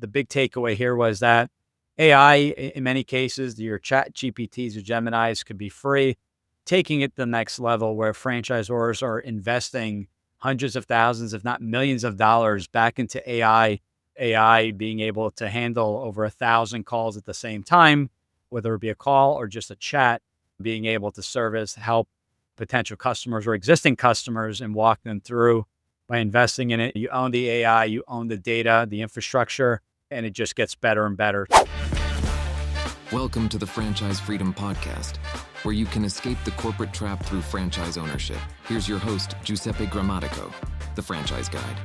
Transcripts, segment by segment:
The big takeaway here was that AI, in many cases, your chat GPTs or Geminis could be free, taking it to the next level where franchisors are investing hundreds of thousands, if not millions of dollars back into AI being able to handle over 1,000 calls at the same time, whether it be a call or just a chat, being able to service, help potential customers or existing customers and walk them through by investing in it. You own the AI, you own the data, the infrastructure, and it just gets better and better. Welcome to the Franchise Freedom Podcast, where you can escape the corporate trap through franchise ownership. Here's your host, Giuseppe Grammatico, the Franchise Guide.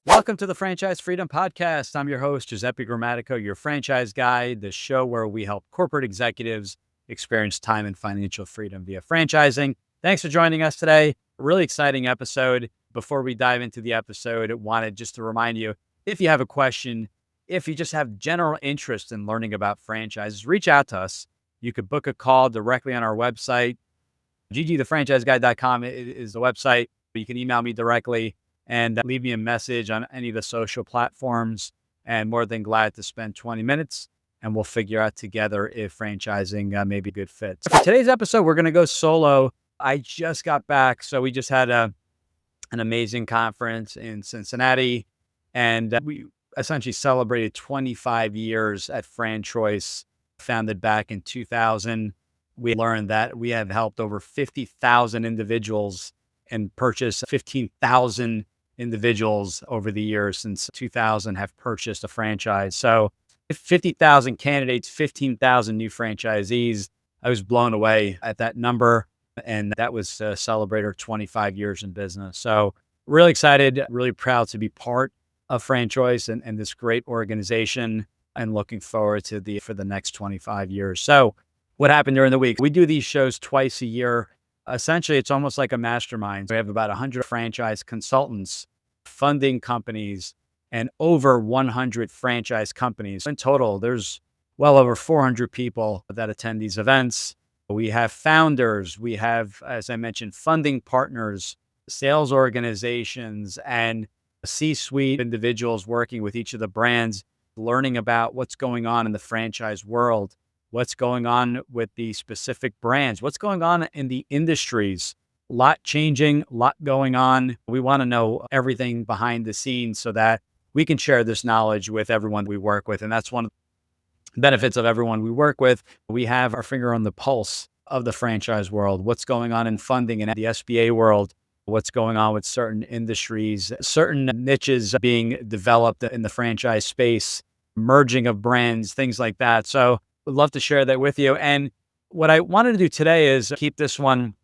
Welcome to the Franchise Freedom Podcast. I'm your host, Giuseppe Grammatico, your franchise guide, the show where we help corporate executives experience time and financial freedom via franchising. Thanks for joining us today. A really exciting episode. Before we dive into the episode, I wanted just to remind you, if you have a question, if you just have general interest in learning about franchises, reach out to us. You could book a call directly on our website. ggthefranchiseguide.com is the website. You can email me directly and leave me a message on any of the social platforms. And more than glad to spend 20 minutes and we'll figure out together if franchising may be a good fit. So for today's episode, we're going to go solo. I just got back. So we just had an amazing conference in Cincinnati. And we essentially celebrated 25 years at FranChoice, founded back in 2000. We learned that we have helped over 50,000 individuals and purchased 15,000 individuals over the years since 2000 have purchased a franchise. So 50,000 candidates, 15,000 new franchisees. I was blown away at that number. And that was celebrate our 25 years in business. So really excited, really proud to be part of FranChoice and this great organization, and looking forward to for the next 25 years. So what happened during the week? We do these shows twice a year. Essentially, it's almost like a mastermind. We have about 100 franchise consultants, funding companies, and over 100 franchise companies. In total, there's well over 400 people that attend these events. We have founders, we have, as I mentioned, funding partners, sales organizations, and C-suite individuals working with each of the brands, learning about what's going on in the franchise world, what's going on with the specific brands, what's going on in the industries. A lot changing, a lot going on. We want to know everything behind the scenes so that we can share this knowledge with everyone we work with. And that's one of the benefits of everyone we work with. We have our finger on the pulse of the franchise world, what's going on in funding and the SBA world, what's going on with certain industries, certain niches being developed in the franchise space, merging of brands, things like that. So we'd love to share that with you. And what I wanted to do today is keep this one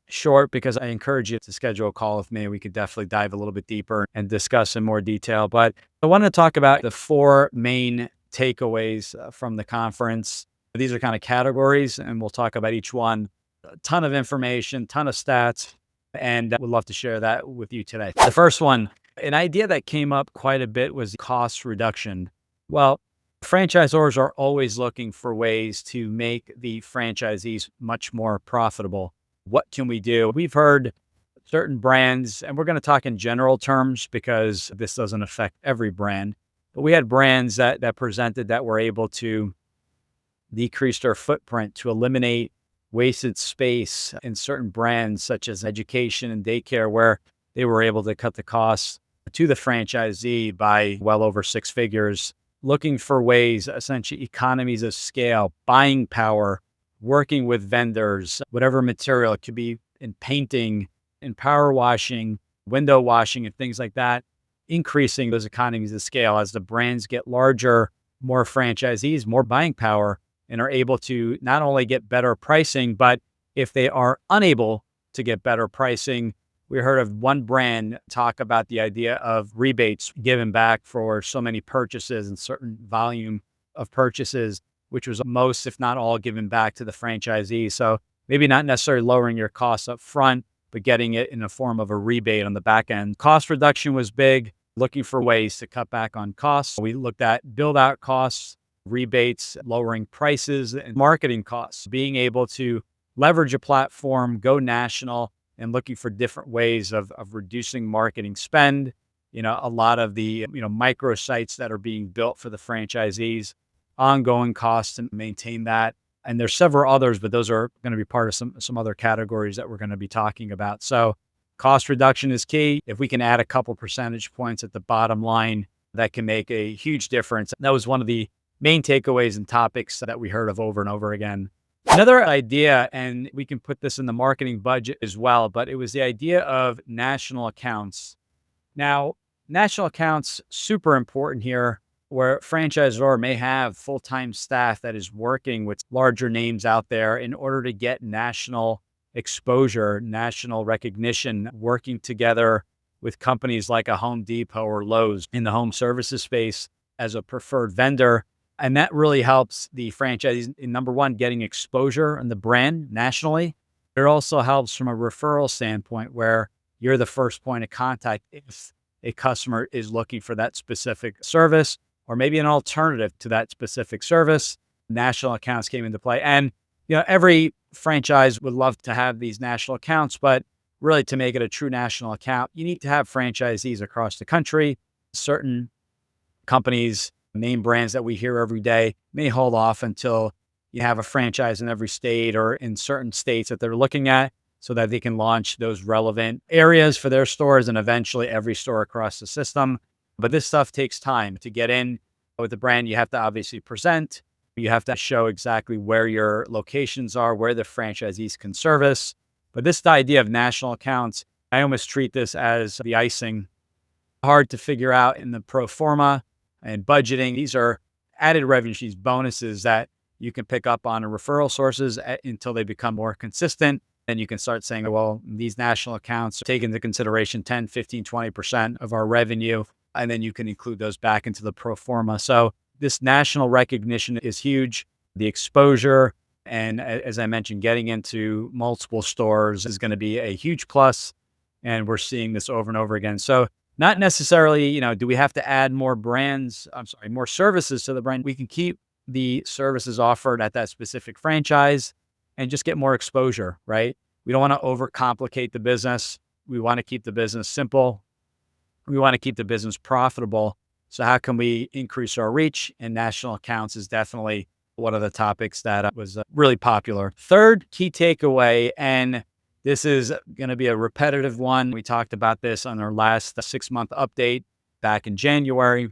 short because I encourage you to schedule a call with me. We could definitely dive a little bit deeper and discuss in more detail. But I wanted to talk about the four main takeaways from the conference. These are kind of categories, and we'll talk about each one. A ton of information, ton of stats, and we'd love to share that with you today. The first one, an idea that came up quite a bit was cost reduction. Well, franchisors are always looking for ways to make the franchisees much more profitable. What can we do? We've heard certain brands, and we're going to talk in general terms because this doesn't affect every brand, but we had brands that presented that were able to decrease their footprint, to eliminate wasted space in certain brands such as education and daycare, where they were able to cut the costs to the franchisee by well over six figures, looking for ways, essentially economies of scale, buying power, working with vendors, whatever material. It could be in painting, in power washing, window washing, and things like that, increasing those economies of scale as the brands get larger, more franchisees, more buying power, and are able to not only get better pricing, but if they are unable to get better pricing, we heard of one brand talk about the idea of rebates given back for so many purchases and certain volume of purchases, which was most, if not all, given back to the franchisee. So maybe not necessarily lowering your costs up front, but getting it in the form of a rebate on the back end. Cost reduction was big, looking for ways to cut back on costs. We looked at build out costs, rebates, lowering prices, and marketing costs, being able to leverage a platform, go national, and looking for different ways of reducing marketing spend. A lot of the, micro sites that are being built for the franchisees, ongoing costs to maintain that. And there's several others, but those are going to be part of some other categories that we're going to be talking about. So cost reduction is key. If we can add a couple percentage points at the bottom line, that can make a huge difference. That was one of the main takeaways and topics that we heard of over and over again. Another idea, and we can put this in the marketing budget as well, but it was the idea of national accounts. Now, national accounts, super important here, where a franchisor may have full-time staff that is working with larger names out there in order to get national exposure, national recognition, working together with companies like a Home Depot or Lowe's in the home services space as a preferred vendor. And that really helps the franchisees in, number one, getting exposure and the brand nationally. It also helps from a referral standpoint where you're the first point of contact if a customer is looking for that specific service or maybe an alternative to that specific service. National accounts came into play. And, every franchise would love to have these national accounts, but really to make it a true national account, you need to have franchisees across the country. Certain companies, name brands that we hear every day, may hold off until you have a franchise in every state or in certain states that they're looking at so that they can launch those relevant areas for their stores and eventually every store across the system. But this stuff takes time to get in with the brand. You have to obviously present. You have to show exactly where your locations are, where the franchisees can service. But this idea of national accounts, I almost treat this as the icing. Hard to figure out in the pro forma and budgeting. These are added revenue streams, bonuses that you can pick up on referral sources until they become more consistent. Then you can start saying, well, these national accounts take into consideration 10, 15, 20% of our revenue. And then you can include those back into the pro forma. So this national recognition is huge. The exposure, and as I mentioned, getting into multiple stores is going to be a huge plus. And we're seeing this over and over again. So not necessarily, do we have to add more more services to the brand? We can keep the services offered at that specific franchise and just get more exposure, right? We don't want to overcomplicate the business. We want to keep the business simple. We want to keep the business profitable. So how can we increase our reach? And national accounts is definitely one of the topics that was really popular. Third key takeaway, and this is going to be a repetitive one. We talked about this on our last 6-month update back in January,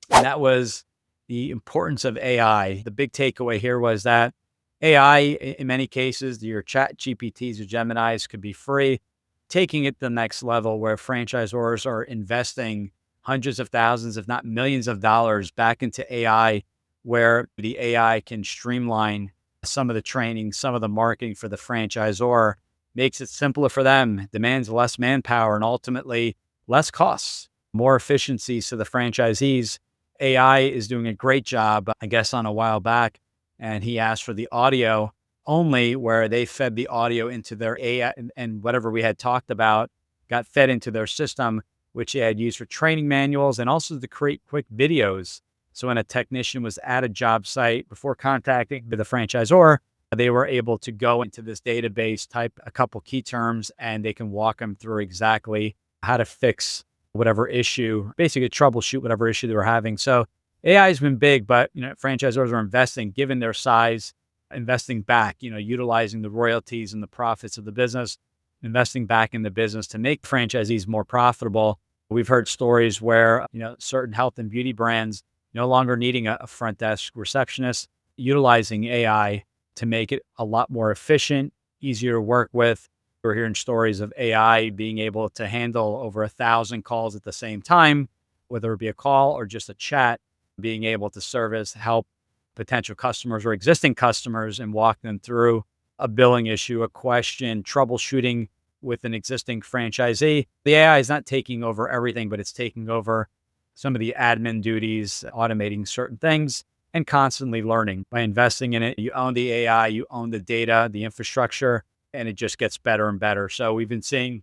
and that was the importance of AI. The big takeaway here was that AI, in many cases, your chat GPTs or Geminis could be free, taking it to the next level where franchisors are investing hundreds of thousands, if not millions of dollars back into AI, where the AI can streamline some of the training, some of the marketing for the franchisor, makes it simpler for them, demands less manpower, and ultimately less costs, more efficiencies to the franchisees. AI is doing a great job. I guess on a while back, and he asked for the audio only, where they fed the audio into their AI, and whatever we had talked about got fed into their system, which they had used for training manuals and also to create quick videos. So when a technician was at a job site, before contacting the franchisor, they were able to go into this database, type a couple key terms, and they can walk them through exactly how to fix whatever issue, basically troubleshoot whatever issue they were having. So AI has been big, but franchisors are investing, given their size, investing back, utilizing the royalties and the profits of the business, investing back in the business to make franchisees more profitable. We've heard stories where, certain health and beauty brands no longer needing a front desk receptionist, utilizing AI to make it a lot more efficient, easier to work with. We're hearing stories of AI being able to handle over 1,000 calls at the same time, whether it be a call or just a chat, being able to service, help potential customers or existing customers and walk them through a billing issue, a question, troubleshooting with an existing franchisee. The AI is not taking over everything, but it's taking over some of the admin duties, automating certain things, and constantly learning. By investing in it, you own the AI, you own the data, the infrastructure, and it just gets better and better. So we've been seeing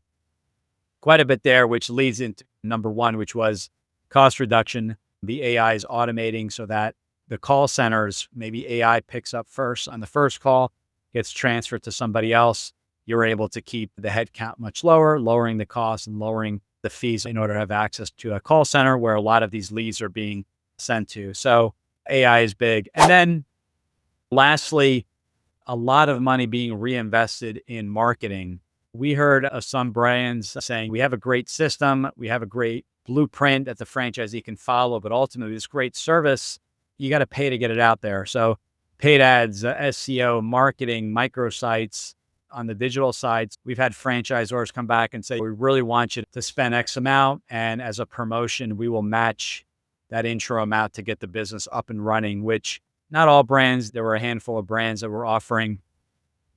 quite a bit there, which leads into number one, which was cost reduction. The AI is automating so that the call centers, maybe AI picks up first on the first call, gets transferred to somebody else, you're able to keep the headcount much lower, lowering the cost and lowering the fees in order to have access to a call center where a lot of these leads are being sent to. So AI is big. And then lastly, a lot of money being reinvested in marketing. We heard of some brands saying, we have a great system, we have a great blueprint that the franchisee can follow, but ultimately this great service, you got to pay to get it out there. So paid ads, SEO, marketing, microsites. On the digital sides, we've had franchisors come back and say, we really want you to spend X amount. And as a promotion, we will match that intro amount to get the business up and running, which not all brands, there were a handful of brands that were offering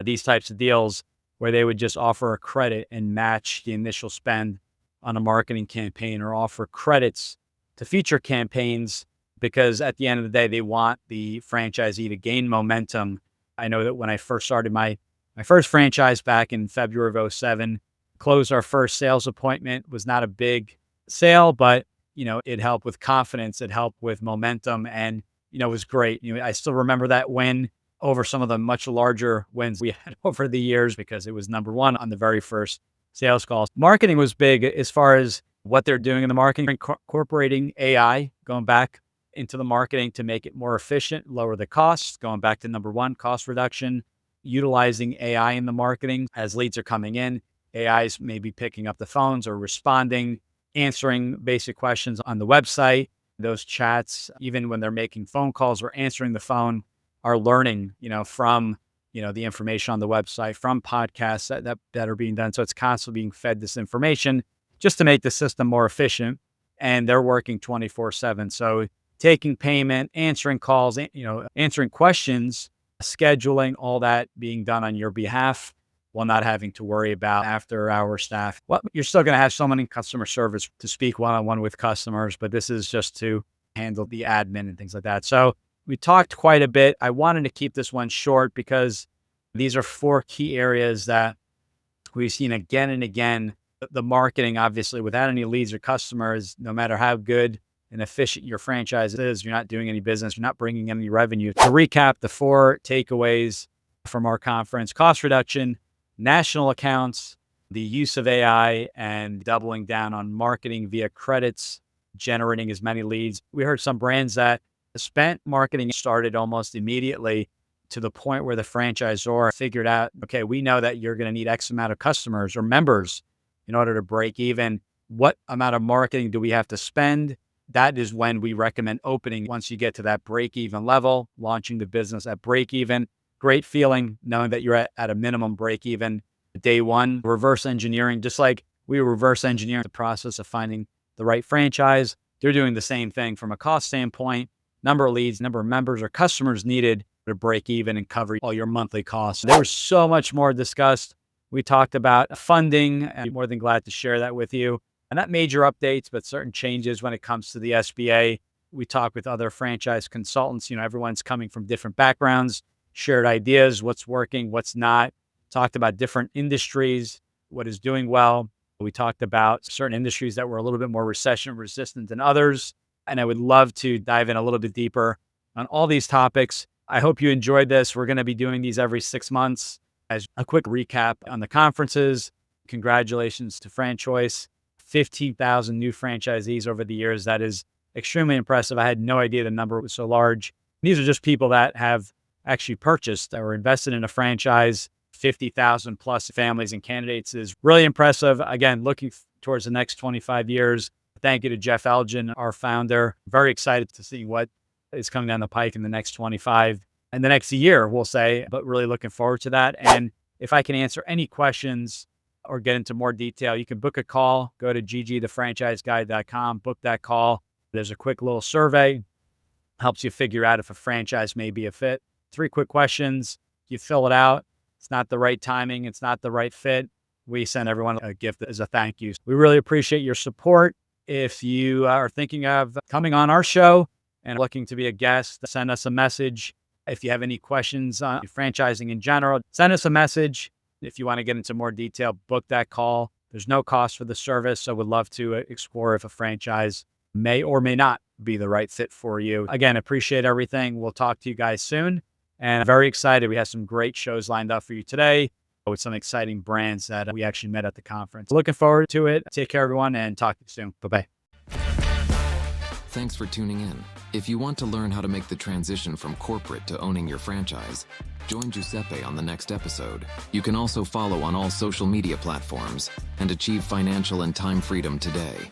these types of deals where they would just offer a credit and match the initial spend on a marketing campaign or offer credits to future campaigns, because at the end of the day, they want the franchisee to gain momentum. I know that when I first started my first franchise back in February of 2007, closed our first sales appointment, was not a big sale, but it helped with confidence, it helped with momentum, and it was great. I still remember that win over some of the much larger wins we had over the years because it was number one on the very first sales calls. Marketing was big as far as what they're doing in the marketing, incorporating AI, going back into the marketing to make it more efficient, lower the costs, going back to number one, cost reduction, utilizing AI in the marketing as leads are coming in. AI is maybe picking up the phones or responding, answering basic questions on the website. Those chats, even when they're making phone calls or answering the phone, are learning, from, the information on the website, from podcasts that are being done. So it's constantly being fed this information just to make the system more efficient. And they're working 24/7. So taking payment, answering calls, answering questions, scheduling, all that being done on your behalf while not having to worry about after hour staff. Well, you're still going to have someone in customer service to speak one-on-one with customers, but this is just to handle the admin and things like that. So we talked quite a bit. I wanted to keep this one short because these are 4 key areas that we've seen again and again. The marketing, obviously, without any leads or customers, no matter how good and efficient your franchise is, you're not doing any business, you're not bringing any revenue. To recap the 4 takeaways from our conference: cost reduction, national accounts, the use of AI, and doubling down on marketing via credits, generating as many leads. We heard some brands that spent marketing started almost immediately to the point where the franchisor figured out, okay, we know that you're going to need X amount of customers or members in order to break even. What amount of marketing do we have to spend? That is when we recommend opening. Once you get to that break-even level, launching the business at break-even. Great feeling knowing that you're at a minimum break-even day one. Reverse engineering, just like we reverse engineering the process of finding the right franchise, they're doing the same thing from a cost standpoint. Number of leads, number of members or customers needed to break even and cover all your monthly costs. There was so much more discussed. We talked about funding, and I'm more than glad to share that with you. And not major updates, but certain changes when it comes to the SBA. We talked with other franchise consultants. Everyone's coming from different backgrounds, shared ideas, what's working, what's not. Talked about different industries, what is doing well. We talked about certain industries that were a little bit more recession resistant than others. And I would love to dive in a little bit deeper on all these topics. I hope you enjoyed this. We're going to be doing these every 6 months. As a quick recap on the conferences, congratulations to FranChoice. 15,000 new franchisees over the years. That is extremely impressive. I had no idea the number was so large. These are just people that have actually purchased or invested in a franchise. 50,000 plus families and candidates is really impressive. Again, looking towards the next 25 years. Thank you to Jeff Elgin, our founder. Very excited to see what is coming down the pike in the next 25 and the next year, we'll say, but really looking forward to that. And if I can answer any questions or get into more detail, you can book a call. Go to ggthefranchiseguide.com, book that call. There's a quick little survey, helps you figure out if a franchise may be a fit. 3 quick questions. You fill it out. It's not the right timing. It's not the right fit. We send everyone a gift as a thank you. We really appreciate your support. If you are thinking of coming on our show and looking to be a guest, send us a message. If you have any questions on franchising in general, send us a message. If you want to get into more detail, book that call. There's no cost for the service, so would love to explore if a franchise may or may not be the right fit for you. Again, appreciate everything. We'll talk to you guys soon, and I'm very excited. We have some great shows lined up for you today. with some exciting brands that we actually met at the conference. Looking forward to it. Take care, everyone, and talk to you soon. Bye-bye. Thanks for tuning in. If you want to learn how to make the transition from corporate to owning your franchise, join Giuseppe on the next episode. You can also follow on all social media platforms and achieve financial and time freedom today.